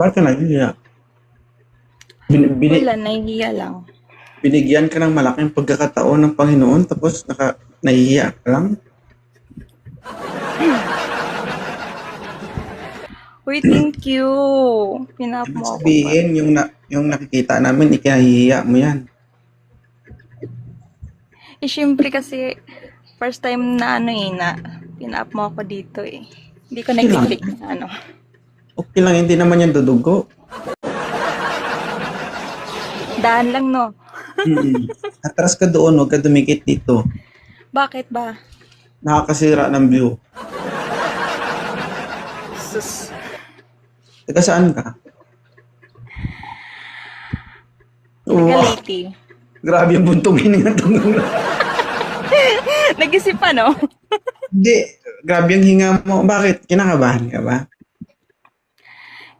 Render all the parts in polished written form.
Bakit ka nahihiya? Wala, nahihiya lang. Binigyan ka ng malaking pagkakataon ng Panginoon tapos nahihiya ka lang? Uy, thank you. Pinap Ibig mo ako pa. sabihin, yung nakikita namin, ikinahihiya mo yan. Syempre kasi, first time na pinap mo ako dito eh. Hindi ko Okay lang. nag-click na Okay lang, hindi naman yan dudugo. Daan lang, no? Atras ka doon, huwag ka dumikit dito. Bakit ba? Nakakasira ng view. Sus. Taga saan ka? Tagaliti. Grabe yung buntong hininga to. Nag-isip pa, no? Hindi, grabe yung hinga mo. Bakit? Kinakabahan ka ba?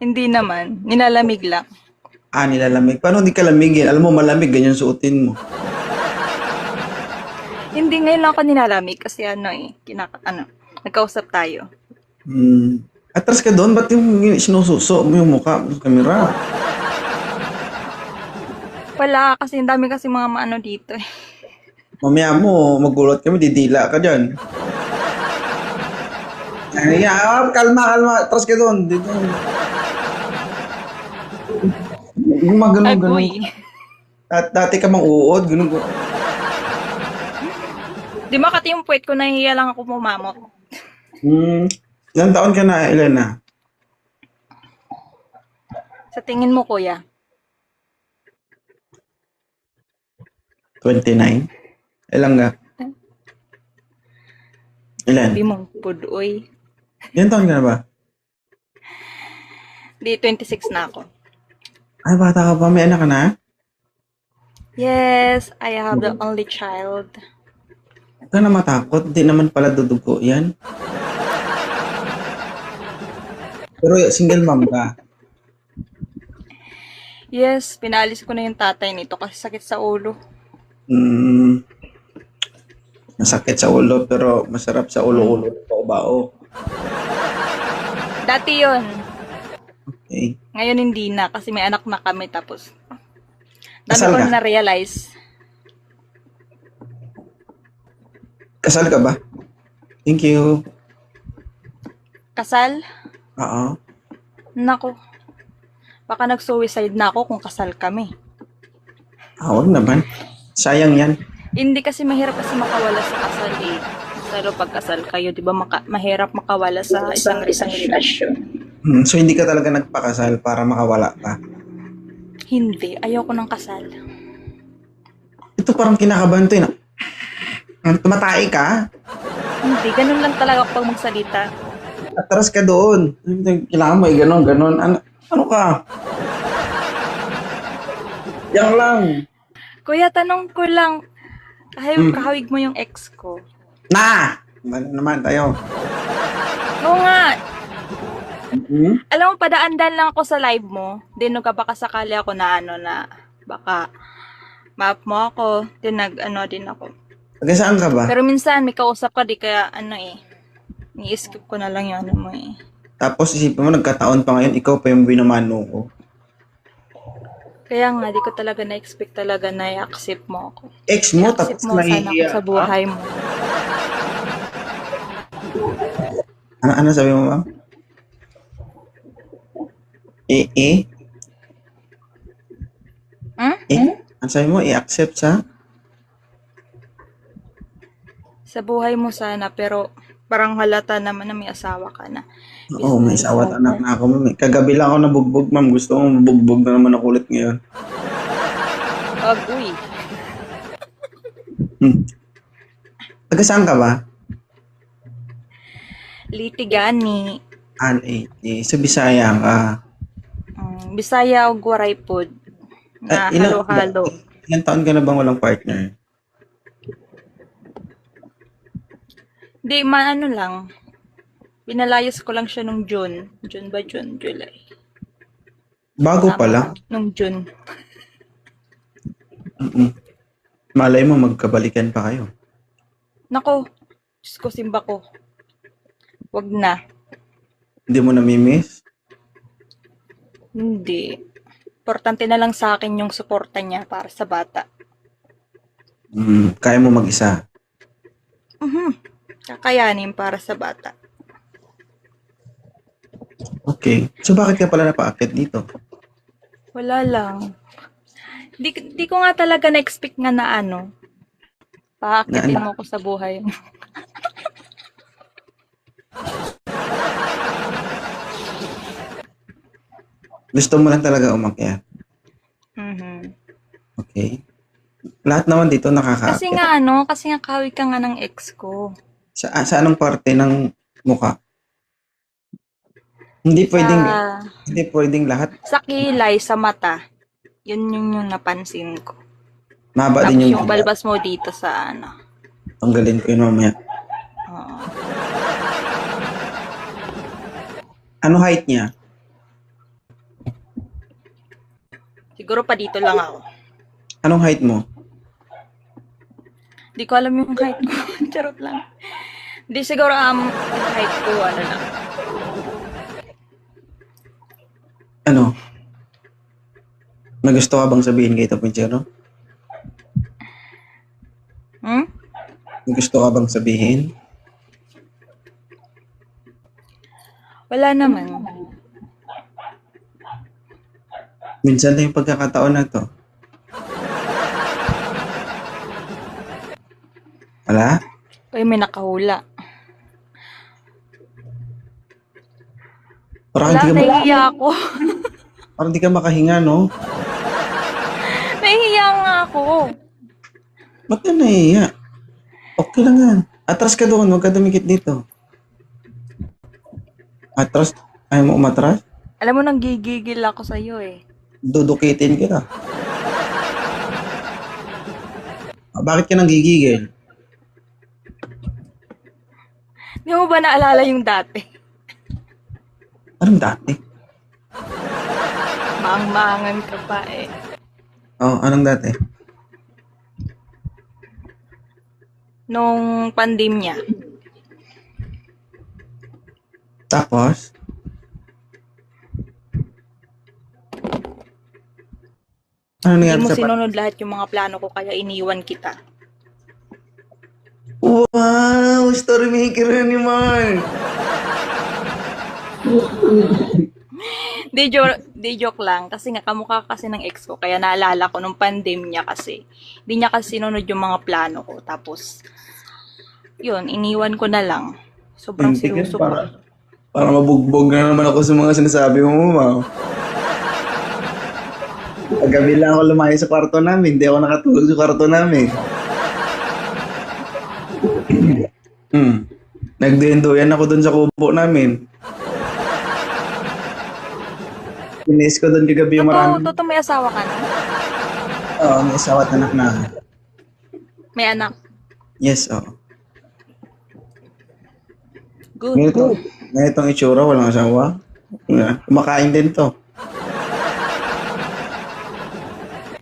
Hindi naman. Nilalamig lang. Nilalamig. Paano hindi ka lamigin? Alam mo, malamig, ganyan suotin mo. Hindi ngayon lang ako nilalamig kasi nagkausap tayo. Atras ka doon, ba't yung sinususo mo yung mukha sa kamera? Wala, kasi ang dami kasi mga maano dito eh. Mamaya mo, magulat kami, didila ka dyan. Kalma. Atras ka doon. Dito. Ganun. Agoy. Dati ka mang uod, ganun. Di ba kati yung puwet ko, nahihiya lang ako pumamot. Ilang taon ka na, Elena? Sa tingin mo, kuya? 29? Ilang ka? Ilan? Sabi mo, pudoy. Ilang taon ka na ba? Di, 26 na ako. Ay, bata ka pa. May anak ka na? Yes, I have the only child. Huwag ka na matakot. Di naman pala dudugo yan. Pero single mom ka. Yes, pinalis ko na yung tatay nito kasi sakit sa ulo. Masakit sa ulo pero masarap sa ulo-ulo. Bao-bao. Dati yon. Okay. Ngayon hindi na kasi may anak na kami tapos dami Kasal ko ka? na na-realize. Kasal ka ba? Thank you. Kasal? Oo. Nako. Baka nag-suicide na ako kung kasal kami. Huwag naman. Sayang yan. Hindi kasi mahirap kasi makawala sa kasal eh. Pero pag kasal kayo, di ba mahirap makawala sa isang relasyon. So hindi ka talaga nagpakasal para makawala ka? Hindi. Ayoko ng kasal. Ito parang kinakabahan to yun. Tumatay ka? Hindi. Ganun lang talaga ako pag magsalita. Atras ka doon. Kailangan mo ganon. Ano ka? Yan lang. Kuya, tanong ko lang. Kahawig mo yung ex ko. Ano naman tayo? Oo nga. Alam mo, padaan-daan lang ako sa live mo. Then, baka sakali ako na baka map mo ako. Then, din ako. Taga saan ka ba? Pero minsan, may kausap ka, di kaya, ni-skip ko na lang yung mo eh. Tapos isipin mo, nagkataon pa ngayon, ikaw pa yung binamano ko. Kaya nga, di ko talaga na-expect talaga na i-accept mo ako. Ex mo, I-accept tapos mo sana ako nahihiya sa buhay mo. Ano sabi mo, ma'am? Ano sabi mo? I-accept sa? Sa buhay mo sana, pero parang halata naman na may asawa ka na. Oo, may asawa at anak na ako, ma'am. Kagabi lang ako nabugbog, ma'am. Gusto ko mabugbog na naman ako ulit ngayon. Agoy. Taga saan ka ba? Litigani. Sa Bisaya ka. Bisaya o Guaray pod. Na halo-halo. Ilang taon ka na bang walang partner? Di, lang. Pinalayas ko lang siya nung June. June ba? June, July. Bago pa lang. Nung June. Malay mo, magkabalikan pa kayo. Nako, Diyos ko, simba ko. Wag na. Hindi mo namimiss? Hindi. Importante na lang sa akin yung suporta niya para sa bata. Kaya mo mag-isa. Kakayanin para sa bata. Okay. So, bakit ka pala napaakyat dito? Wala lang. Di ko nga talaga na-expect nga na ano. Paakitin mo ko sa buhay. Gusto mo lang talaga umakyat. Okay. Lahat naman dito nakakaakyat. Kasi nga kawig ka nga ng ex ko. Sa anong parte ng mukha? Hindi pwedeng lahat. Sa kilay, sa mata. Yun yung napansin ko. Mahaba Tapos din yung balbas mo dito sa Tanggalin ko yun mamaya. Oo. Ano height niya? Siguro pa dito lang ako. Anong height mo? Di ko alam yung height ko. Charot lang. Di siguro yung height ko, lang. Ano? May gusto ka bang sabihin kay Tapunchero? May gusto ka bang sabihin? Wala naman. Minsan na yung pagkakataon na to. Wala? Uy, may nakahula. Parang Wala, nahihiya ako. Parang di ka makahinga, no? Nahihiya nga ako. Ba't ka nahihiya? Okay lang yan. Atras ka doon, huwag ka dumikit dito. Atras? Ayaw mo umatras? Alam mo, nanggigigil ako sa'yo eh. Dudukitin kita. Bakit ka nang gigigil? Di mo ba naalala yung dati? Anong dati? Maang-maangan ka pa eh. Anong dati? Nung pandemya. Tapos? Ano Hindi nangyari mo sa sinunod lahat yung mga plano ko kaya iniwan kita. Wow! Story maker na ni Mark! Di joke lang. Kasi nga kamukha kasi ng ex ko. Kaya naalala ko nung pandemya kasi. Hindi niya kasi sinunod yung mga plano ko. Tapos, yun, iniwan ko na lang. Sobrang seryoso pa. Para mabugbog na naman ako sa mga sinasabi mo, Ma'am. Gabi lang ako lumayo sa kwarto namin. Hindi ako nakatulog sa kwarto namin. Nagduyan ako dun sa kubo namin. Pinis ko dun kagabi yung marami. Totoo, may asawa ka na? Oo, may asawa at anak na. May anak? Yes, oo. Good. Ganitong itsura, walang asawa. Kumakain din to.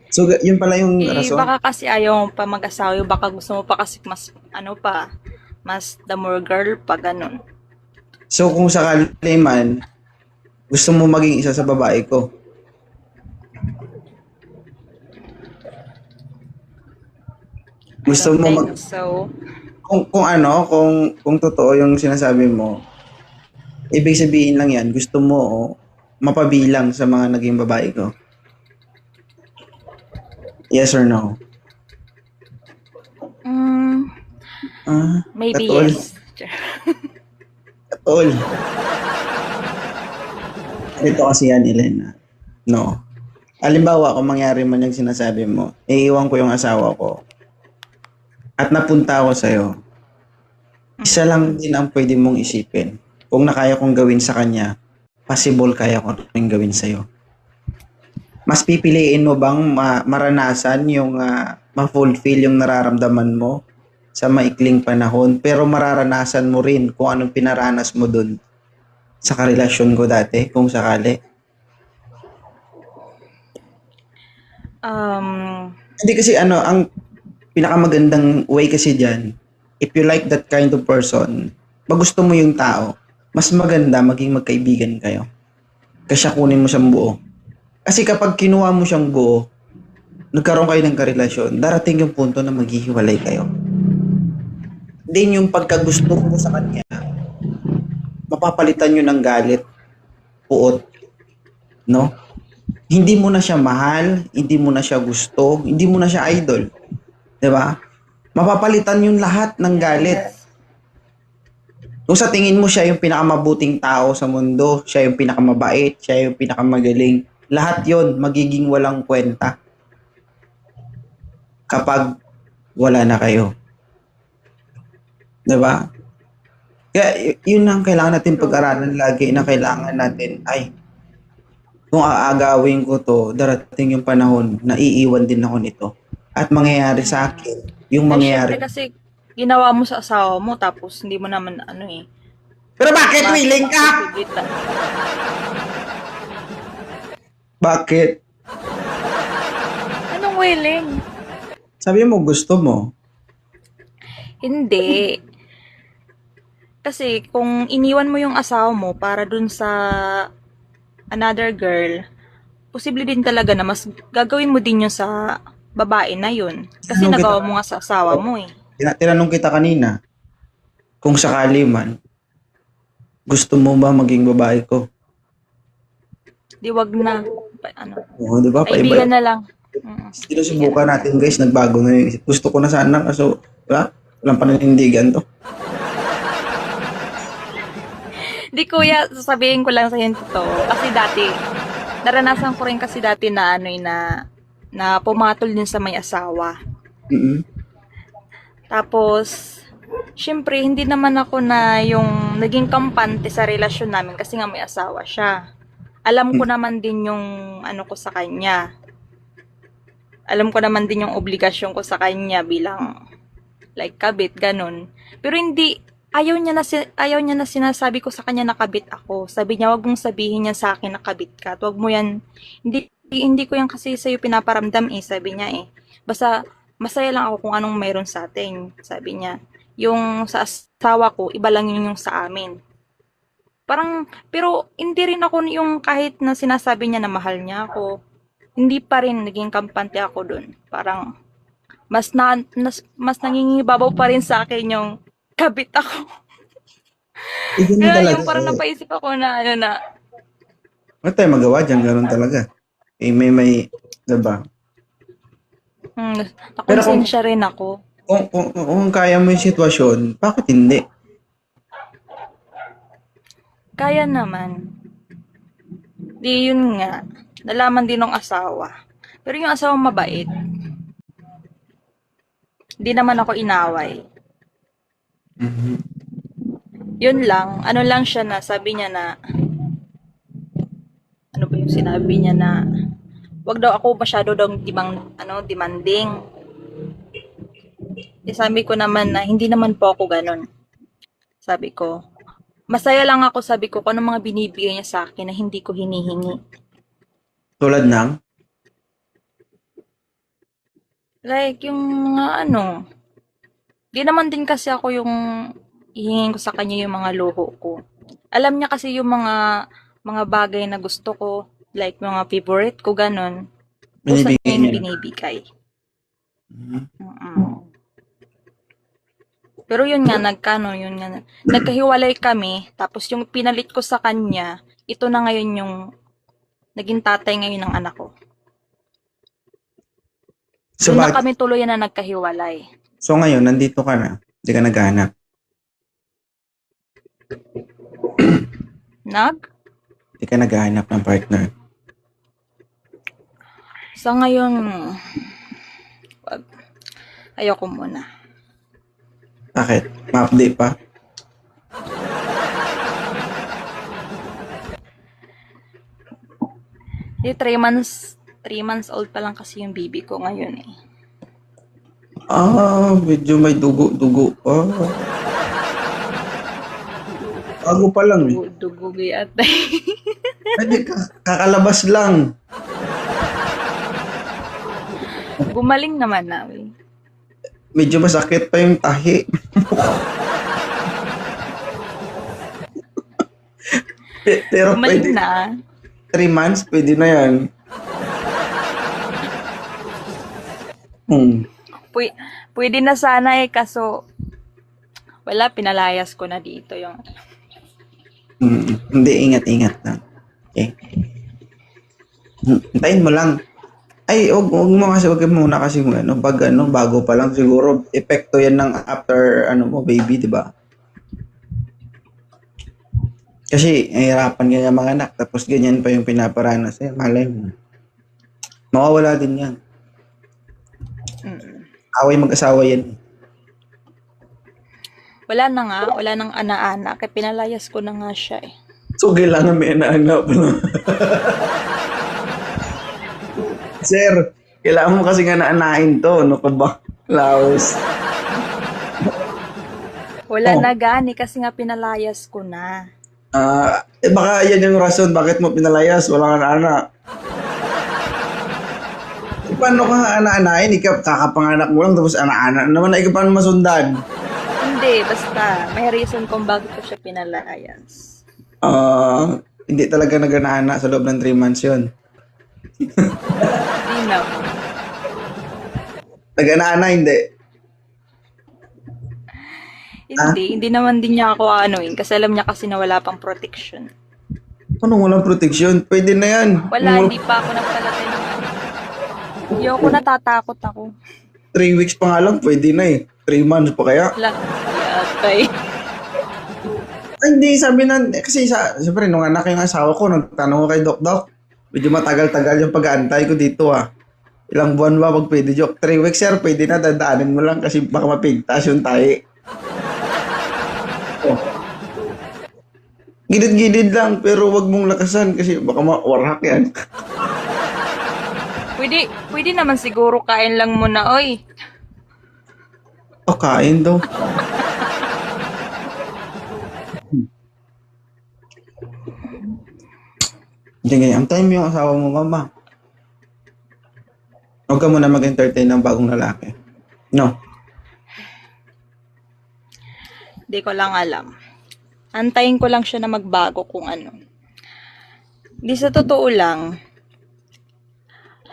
So, yun pala yung rason. Baka kasi ayaw mo pa mag-asawa. Baka gusto mo pa kasi mas, mas the more girl pa, ganun. So, kung sakali man, gusto mo maging isa sa babae ko. Gusto mo mag... So, kung totoo yung sinasabi mo, ibig sabihin lang yan, gusto mo mapabilang sa mga naging babae ko. Yes or no? Maybe katol. yes. Katol. Ito kasi yan, Elena. No. Halimbawa, kung mangyari man yung sinasabi mo, iiwan ko yung asawa ko at napunta ako sa'yo, isa lang din ang pwede mong isipin. Kung nakaya kong gawin sa kanya, possible kaya ko rin gawin sa'yo. Mas pipiliin mo bang maranasan yung ma-fulfill yung nararamdaman mo sa maikling panahon, pero mararanasan mo rin kung anong pinaranas mo dun sa karelasyon ko dati, kung sakali? Hindi kasi ang pinakamagandang way kasi dyan, if you like that kind of person, pag gusto mo yung tao, mas maganda maging magkaibigan kayo. Kasi kunin mo siyang buo. Kasi kapag kinuha mo siyang buo, nagkaroon kayo ng karelasyon, darating yung punto na maghihiwalay kayo. Then yung pagkagusto mo sa kanya, mapapalitan nyo ng galit, puot, no? Hindi mo na siya mahal, hindi mo na siya gusto, hindi mo na siya idol. 'Di ba? Mapapalitan yung lahat ng galit. Kung sa tingin mo siya yung pinakamabuting tao sa mundo, siya yung pinakamabait, siya yung pinakamagaling, lahat yon magiging walang kwenta kapag wala na kayo. 'Di ba? Kaya yun ang kailangan natin pag-aralan lagi na kailangan natin ay kung aagawin ko to, darating yung panahon na iiwan din ako nito. At mangyayari sa akin, yung Eh, mangyayari. syempre kasi ginawa mo sa asawa mo tapos hindi mo naman Pero bakit willing ka? Pipilitan. Bakit? Anong willing? Sabi mo gusto mo. Hindi. Kasi kung iniwan mo yung asawa mo para dun sa another girl, posible din talaga na mas gagawin mo din yun sa babae na yun. Kasi Tinanong nagawa kita- mo nga sa asawa mo eh. Tinanong kita kanina, kung sakali man, gusto mo ba maging babae ko? Di wag na. Ano, Oo, di ba? kaibigan Paiba. na lang. Mm. Sinusubukan natin guys, nagbago na yung isip. Gusto ko na sana, kaso, wala, walang pananindigan to. Di kuya, sasabihin ko lang sa yung totoo. Kasi dati, naranasan ko rin kasi dati na na pumatol din sa may asawa. Mm-mm. Tapos, syempre, hindi naman ako na yung naging kampante sa relasyon namin kasi nga may asawa siya. Alam ko naman din yung ano ko sa kanya. Alam ko naman din yung obligasyon ko sa kanya bilang like kabit, ganun. Pero hindi, ayaw niya na sinasabi ko sa kanya na kabit ako. Sabi niya, wag mong sabihin niya sa akin na kabit ka. At wag mo yan, hindi ko yan kasi sa'yo pinaparamdam eh, sabi niya eh. Basta, masaya lang ako kung anong mayroon sa atin, sabi niya. Yung sa asawa ko, iba lang yun yung sa amin. Parang, pero hindi rin ako yung kahit na sinasabi niya na mahal niya ako, hindi pa rin naging kampante ako dun. Parang, mas nangingibabaw pa rin sa akin yung kabit ako. Ganun Kaya talaga. yung parang napaisip ako na Wala tayong magawa dyan, ganun talaga. Eh, may, diba? nakonsensya rin ako. Kung kaya mo yung sitwasyon, bakit hindi? Kaya naman. Di yun nga. Nalaman din ng asawa. Pero yung asawa mabait. Hindi naman ako inaway. Mhm. Yun lang. Ano lang siya na, sabi niya na, ano ba yung sinabi niya na, wag daw ako masyado daw demanding. Eh, sabi ko naman na, hindi naman po ako ganun. Sabi ko, masaya lang ako, sabi ko, kung ano mga binibigay niya sa akin na hindi ko hinihingi. Tulad ng, Like, yung mga di naman din kasi ako yung ihingin ko sa kanya yung mga luho ko. Alam niya kasi yung mga bagay na gusto ko, like mga favorite ko, ganun. Gusto niya binibigay yung niya. binibigay. Mhm. Mm. Pero yun nga, nagkahiwalay kami, tapos yung pinalit ko sa kanya, ito na ngayon yung naging tatay ngayon ng anak ko. So, Doon na bakit? kami tuloy na nagkahiwalay. So ngayon, nandito ka na. Hindi ka naghahanap. Hindi ka naghahanap ng partner. Sa ngayon, wag. Ayoko muna. Bakit? Ma-update pa? Di 3 months old pa lang kasi yung baby ko ngayon eh. Medyo may dugo-dugo. Bago pa lang eh. Dugugi atay. Pwede kakalabas lang. Gumaling naman namin. Medyo masakit pa yung tahi. Pero Gumaling pwede. na. 3 months, pwede na yan. Hmm. Pwede na sana eh, kaso wala, pinalayas ko na dito yung Hindi, ingat-ingat lang. Okay. Hintayin mo lang. Ay, wag mo kasi, wag mo muna kasi bago pa lang siguro, epekto yan ng after, baby, di ba? Kasi, nahihirapan ganyan mga anak, tapos ganyan pa yung pinaparanas. Malay mo. Mawawala din yan. Away mag-asawa yan. wala na nga, wala nang ana-ana, kaya pinalayas ko na nga siya eh. So, kailangan may anak pa. Sir, kailangan mo kasi nga naanahin to. Ano ka ba? Laos. Wala Oh. na gani kasi nga pinalayas ko na. Baka yan yung rason bakit mo pinalayas. Wala kang anak. Paano ka ana-anahin? Ikaw, kakapanganak mo lang tapos ana-ana naman na ikaw paano masundan? Hindi, basta may reason kung bakit ko siya pinalayas. Hindi talaga nag-ana sa loob ng 3 months yun. Hindi na. Nag-ana, hindi. Hindi naman din niya ako anuin kasi alam niya kasi na wala pang protection. Anong walang protection? Pwede na yan. Wala, hindi pa ako nagpalagay ng ano. Ayoko, natatakot ako. 3 weeks pa nga lang, pwede na eh. 3 months pa kaya? Wala, yatay. Ay, hindi, sabi kasi siyempre, nung anak yung asawa ko, nagtanong ko kay Doc, medyo matagal-tagal yung pag-aantay ko dito Ilang buwan ba pag pwede joke? 3 weeks, sir, pwede na, dadaanin mo lang kasi baka mapigtas yung tahi. Oh. Gilid-gilid lang, pero wag mong lakasan kasi baka mawarhak yan. Pwede naman siguro kain lang muna, oy. Kain daw. Sige, antayin mo yung asawa mo, mama. Huwag ka muna mag-entertain ng bagong lalaki. No. Di ko lang alam. Antayin ko lang siya na magbago kung ano. Di sa totoo lang,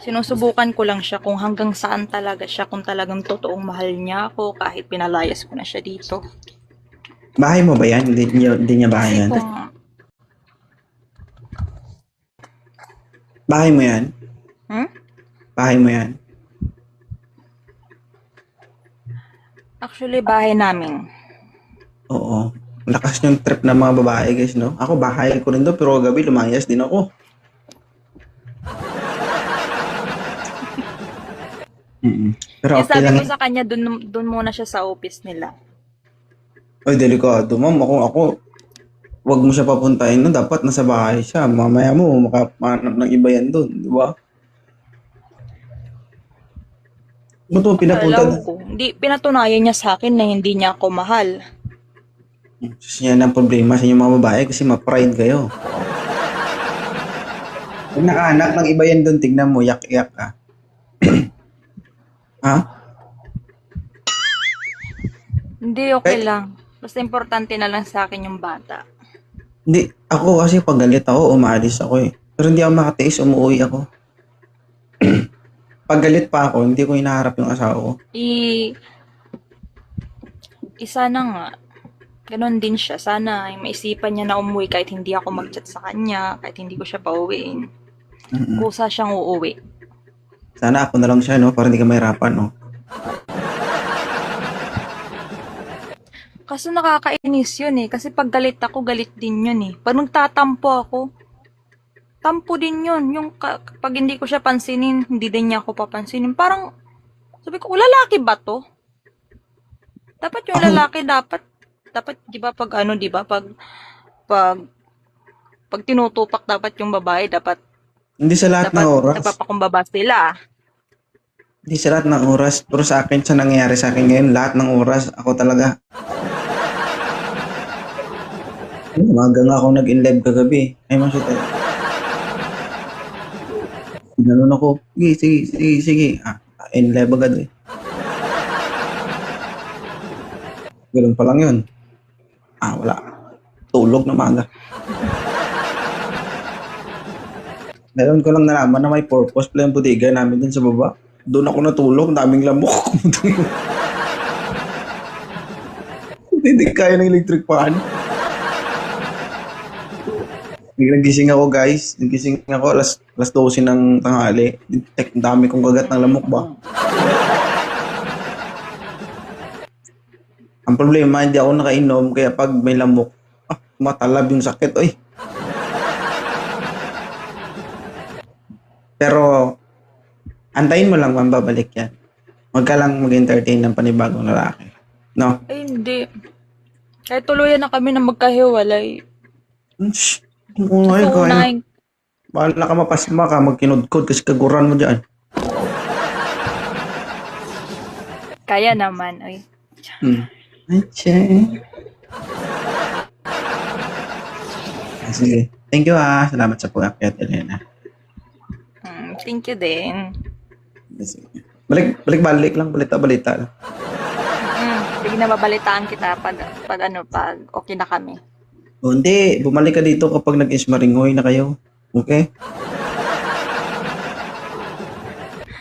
sinusubukan ko lang siya kung hanggang saan talaga siya, kung talagang totoong mahal niya ako kahit pinalayas ko na siya dito. Bahay mo ba yan? Hindi niya bahay yan? Kung Bahay mo yan? Bahay mo yan? actually, bahay namin. Oo. Lakas yung trip ng mga babae, guys, no? Ako, bahay ko rin doon, pero gabi lumayas din ako. Pero Kaya okay sabi lang. ko sa kanya, dun muna siya sa office nila. Ay, delikado, ma'am. Ako, wag mo siya papuntahin no. Dapat nasa bahay siya. Mamaya mo, makapanap ng iba yan doon. Di ba? Ba't mo pinapunta Alam ko, hindi, pinatunayan niya sa akin na hindi niya ako mahal. Yan ang problema sa inyong mga babae kasi ma-pride kayo. Pag nakaanak ng iba yan doon, tignan mo, yak-yak ka. Ha? Hindi, okay lang. Basta importante na lang sa akin yung bata. Hindi, ako kasi pag galit ako, umaalis ako eh. Pero hindi ako makatiis, umuwi ako. Pag galit pa ako, hindi ko hinaharap yung asawa ko. Isa na nga. Ganon din siya. Sana ay maisipan niya na umuwi kahit hindi ako mag-chat sa kanya, kahit hindi ko siya pauwiin. Kusa siyang uuwi. Sana ako na lang siya, no? Para hindi ka mahirapan, no? Kaso nakakainis yun eh. Kasi pag galit ako, galit din yun eh. Pag nagtatampo ako, tampo din yun. Yung pag hindi ko siya pansinin, hindi din niya ako papansinin. Parang, sabi ko, lalaki ba to? Dapat yung lalaki, dapat, di ba, pag ano, di ba, pag tinutupak dapat yung babae, dapat Hindi sa lahat ng oras. nagpapakumbaba sila. Hindi sa lahat ng oras. Pero sa akin, sa nangyayari sa akin ngayon, lahat ng oras, ako talaga. Umaga nga ako nag-in-live kagabi. Ay, masya tayo. Ganoon ako. Sige. In-live agad eh. Ganun pa lang yun. Wala. Tulog na maga. Meron ko lang nalaman na may purpose pala yung bodega namin dun sa baba. Doon ako natulog, daming lamok. Hindi kaya ng electric fan. Biglang gising ako, guys. Nagising ako alas 12 ng tanghali. Ang dami kong kagat ng lamok ba? Ang problema, hindi ako nakainom, kaya pag may lamok, matalab yung sakit, oy. Pero, antayin mo lang kung babalik yan. Huwag ka lang mag-entertain ng panibagong lalaki. No? Ay, hindi. Kahit tuluyan na kami na magkahiwalay. Shh. Kung ngayon, kaya. Unahin. Bahala ka mapasma ka, magkinudkod kasi kaguran mo dyan. Kaya naman, ay. Ay, che. Sige. Thank you Salamat sa pag-akyat, Elena. Thank you din. Sige. Balik lang. Balita lang. Sige na, babalitaan kita pag okay na kami. O, hindi. Bumalik ka dito kapag nag-ismaringoy na kayo. Okay?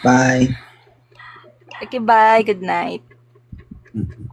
Bye. Okay, bye. Good night. Mhm.